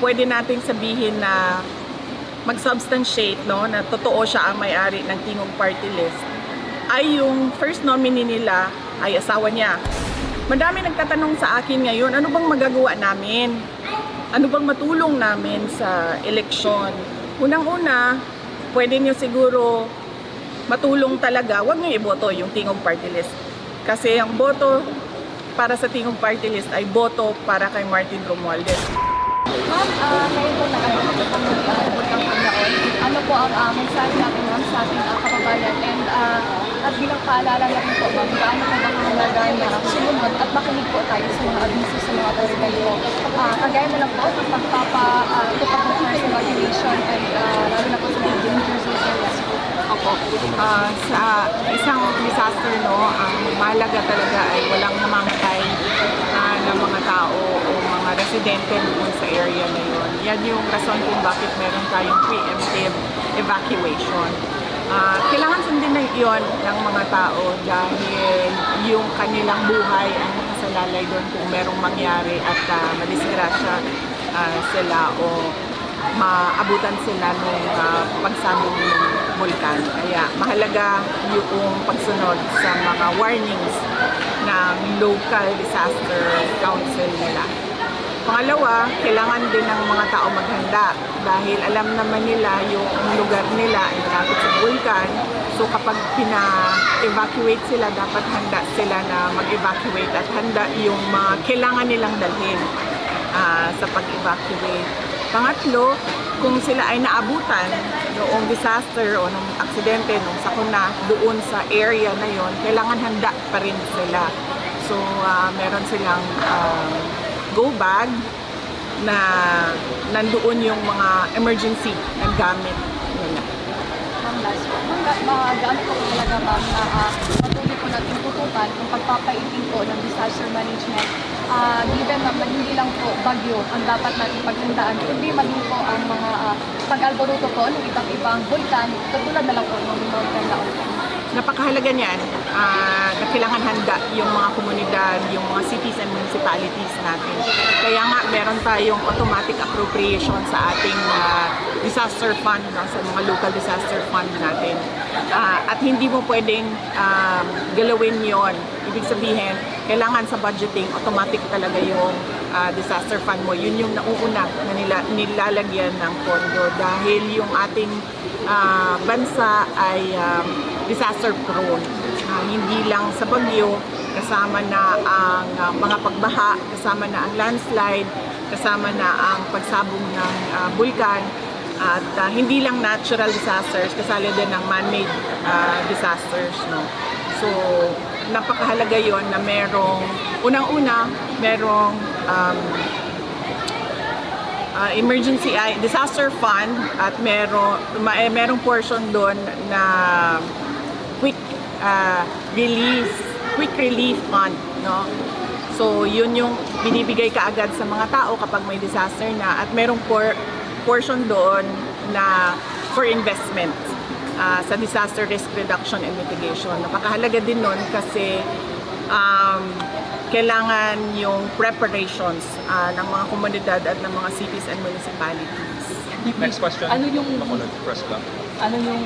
pwede nating sabihin na mag-substantiate, no, na totoo siya ang may-ari ng Tingog Party List, ay yung first nominee nila ay asawa niya. Madami nagtatanong sa akin ngayon, ano bang magagawa namin? Ano bang matulong namin sa eleksyon? Unang-una, pwede niyo siguro matulong talaga, huwag niyo iboto yung Tingog Party List. Kasi ang boto para sa Tingog Party List ay boto para kay Martin Romualdez. Ma'am, ngayon po nakalimutan po ng Pagkaon. Ano po ang mensahe natin ma'am sa ating kababayan? And at bilang paalala natin po ma'am, gaano po bang mahalaga na sumunod at makinig po tayo sa mga abiso sa mga president po. Kagaya na lang po ng pagpapatupak ng first regulation and lalo na po sa mga dangerous areas po. Opo. Sa isang disaster, no, ang mahalaga talaga ay walang namamatay ng mga tao o mga residente doon sa area na yun. Yan yung rason kung bakit meron tayong preemptive evacuation. Kailangan sundin na yun ng mga tao dahil yung kanilang buhay ang nakasalalay doon kung merong mangyari at madisgrasya sila o maabutan sila ng pagsabog ng bulkan. Kaya mahalaga yung pagsunod sa mga warnings ng local disaster council nila. Pangalawa, kailangan din ng mga tao maghanda dahil alam naman nila yung lugar nila ay malapit sa bulkan. So kapag pina-evacuate sila, dapat handa sila na mag-evacuate at handa yung mga kailangan nilang dalhin sa pag-evacuate. Pangatlo, kung sila ay naabutan noong disaster o noong aksidente, noong sakuna, doon sa area na yon, kailangan handa pa rin sila. So, meron silang go bag na nandoon yung mga emergency na gamit nila. Ma'am, last po. Ma'am, gaano po talaga ma'am na patuloy po natin tutukan kung pagpapaiting po ng disaster management. Given na hindi lang po bagyo ang dapat natin paghandaan, kundi maging po ang mga pag-alboruto po ng iba't ibang bulkan, katulad na lang po ng Mountain Laotan. Napakahalaga niyan na kailangan handa yung mga komunidad, yung mga cities and municipalities natin. Kaya nga meron tayong automatic appropriation sa ating disaster fund, sa mga local disaster fund natin. At hindi mo pwedeng galawin yon. Ibig sabihin, kailangan sa budgeting, automatic talaga yung disaster fund mo. Yun yung nauuna na nilalagyan ng pondo dahil yung ating bansa ay disaster prone. Hindi lang sa bagyo, kasama na ang mga pagbaha, kasama na ang landslide, kasama na ang pagsabog ng bulkan, at hindi lang natural disasters, kasali din ng man-made disasters. No? So, napakahalaga yon na merong, unang-una, merong emergency disaster fund at merong portion doon na quick relief fund, no? So yun yung binibigay kaagad sa mga tao kapag may disaster na, at merong portion doon na for investment sa disaster risk reduction and mitigation. Napakahalaga din nun kasi kailangan yung preparations ng mga komunidad at ng mga cities and municipalities. Next question. Ano yung Press club. ano yung